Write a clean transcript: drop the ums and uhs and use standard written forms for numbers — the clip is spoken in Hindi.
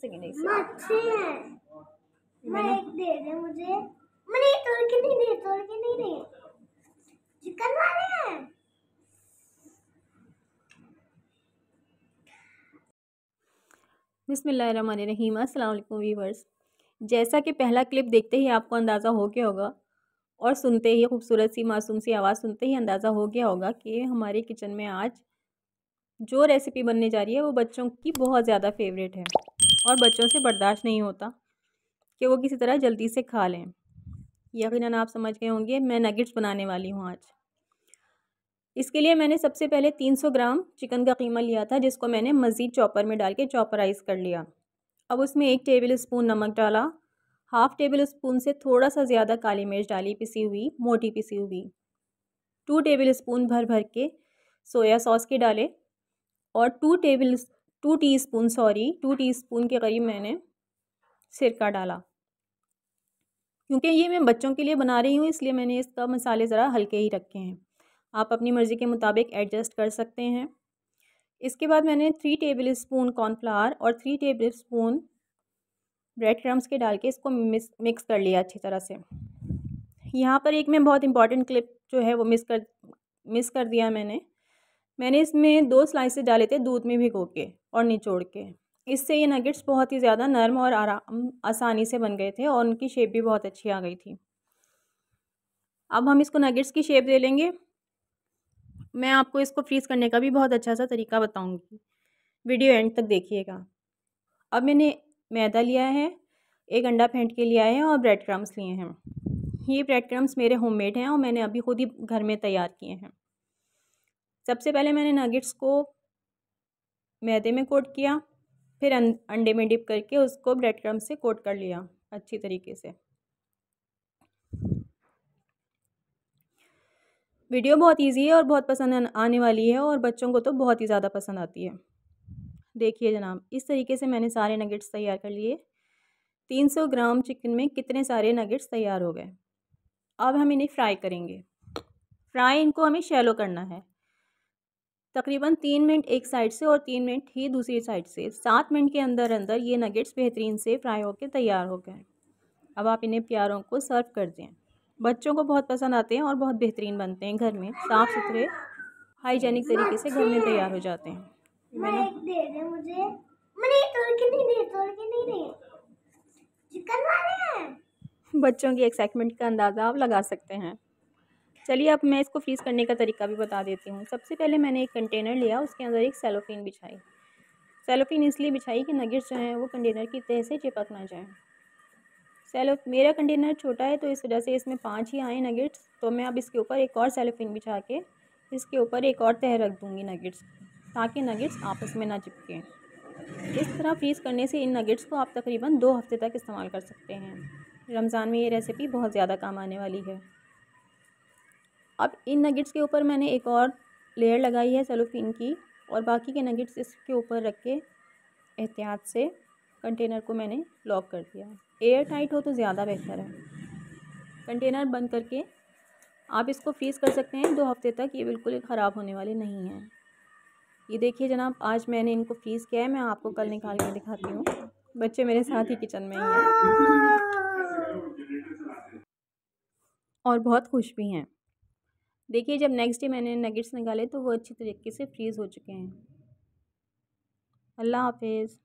सेकंड एक अच्छे हैं। मैं एक दे दे मुझे। मैंने तोड़ के नहीं दे चिकन वाले हैं। बिस्मिल्लाहिर्रहमानिर्रहीम। अस्सलाम वालेकुम व्यूअर्स। जैसा कि पहला क्लिप देखते ही आपको अंदाज़ा हो गया होगा और सुनते ही खूबसूरत सी मासूम सी आवाज़ सुनते ही अंदाज़ा हो गया होगा कि हमारे किचन में आज जो रेसिपी बनने जा रही है वो बच्चों की बहुत ज़्यादा फेवरेट है और बच्चों से बर्दाश्त नहीं होता कि वो किसी तरह जल्दी से खा लें। यकीनन आप समझ गए होंगे मैं नगेट्स बनाने वाली हूँ आज। इसके लिए मैंने सबसे पहले 300 ग्राम चिकन का कीमा लिया था, जिसको मैंने मज़ीद चॉपर में डाल के चॉपराइज़ कर लिया। अब उसमें 1 टेबल स्पून नमक डाला, हाफ़ टेबल स्पून से थोड़ा सा ज़्यादा काली मिर्च डाली पिसी हुई, मोटी पिसी हुई, 2 टेबल स्पून भर के सोया सॉस के डाले और 2 टीस्पून के करीब मैंने सिरका डाला। क्योंकि ये मैं बच्चों के लिए बना रही हूँ इसलिए मैंने इसका मसाले ज़रा हल्के ही रखे हैं। आप अपनी मर्ज़ी के मुताबिक एडजस्ट कर सकते हैं। इसके बाद मैंने 3 टेबल स्पून कॉर्नफ्लावर और 3 टेबल स्पून ब्रेड क्रम्स के डाल के इसको मिक्स कर लिया अच्छी तरह से। यहाँ पर एक मैं बहुत इंपॉर्टेंट क्लिप जो है वो मिस कर दिया मैंने इसमें 2 स्लाइसेस डाले थे दूध में भिगो के और निचोड़ के। इससे ये नगेट्स बहुत ही ज़्यादा नरम और आसानी से बन गए थे और उनकी शेप भी बहुत अच्छी आ गई थी। अब हम इसको नगेट्स की शेप दे लेंगे। मैं आपको इसको फ्रीज़ करने का भी बहुत अच्छा सा तरीका बताऊंगी, वीडियो एंड तक देखिएगा। अब मैंने मैदा लिया है, 1 अंडा फेंट के लिया है और ब्रेड क्रम्स लिए हैं। ये ब्रेड क्रम्स मेरे होममेड हैं और मैंने अभी खुद ही घर में तैयार किए हैं। सबसे पहले मैंने नगेट्स को मैदे में कोट किया, फिर अंडे में डिप करके उसको ब्रेड क्रम्स से कोट कर लिया अच्छी तरीके से। वीडियो बहुत इजी है और बहुत पसंद आने वाली है और बच्चों को तो बहुत ही ज़्यादा पसंद आती है। देखिए जनाब, इस तरीके से मैंने सारे नगेट्स तैयार कर लिए। 300 ग्राम चिकन में कितने सारे नगेट्स तैयार हो गए। अब हम इन्हें फ्राई करेंगे। फ्राई इनको हमें शैलो करना है, तकरीबन 3 मिनट एक साइड से और 3 मिनट ही दूसरी साइड से। 7 मिनट के अंदर अंदर ये नगेट्स बेहतरीन से फ्राई होकर तैयार हो गए। अब आप इन्हें प्यारों को सर्व कर दें। बच्चों को बहुत पसंद आते हैं और बहुत बेहतरीन बनते हैं। घर में साफ़ सुथरे हाइजेनिक तरीके से घर में तैयार हो जाते हैं। मैं एक दे दे मुझे। मैंने तोड़ के नहीं दे चिकन वाले हैं। बच्चों की एक्साइटमेंट का अंदाज़ा आप लगा सकते हैं। चलिए अब मैं इसको फ्रीज़ करने का तरीका भी बता देती हूँ। सबसे पहले मैंने एक कंटेनर लिया, उसके अंदर एक सेलोफिन बिछाई। सेलोफिन इसलिए बिछाई कि नगेट्स जो हैं वो कंटेनर की तह से चिपक ना जाएँ। मेरा कंटेनर छोटा है तो इस वजह से इसमें 5 ही आए नगेट्स, तो मैं अब इसके ऊपर एक और सेलोफिन बिछा के इसके ऊपर एक और तह रख दूँगी नगेट्स, ताकि नगेट्स आपस में ना चिपकें। इस तरह फ्रीज़ करने से इन नगेट्स को आप तकरीबन 2 हफ्ते तक इस्तेमाल कर सकते हैं। रमज़ान में ये रेसिपी बहुत ज़्यादा काम आने वाली है। अब इन नगेट्स के ऊपर मैंने एक और लेयर लगाई है सेलोफिन की और बाकी के नगेट्स इसके ऊपर रख के एहतियात से कंटेनर को मैंने लॉक कर दिया। एयर टाइट हो तो ज़्यादा बेहतर है। कंटेनर बंद करके आप इसको फ्रीज़ कर सकते हैं 2 हफ्ते तक। ये बिल्कुल ख़राब होने वाले नहीं हैं। ये देखिए जनाब, आज मैंने इनको फ्रीज़ किया है। मैं आपको कल निकाल के दिखाती हूँ। बच्चे मेरे साथ ही किचन में ही हैं और बहुत खुश भी हैं। देखिए जब नेक्स्ट डे मैंने नगेट्स निकाले तो वो अच्छी तरीके से फ्रीज़ हो चुके हैं। अल्लाह हाफ़िज़।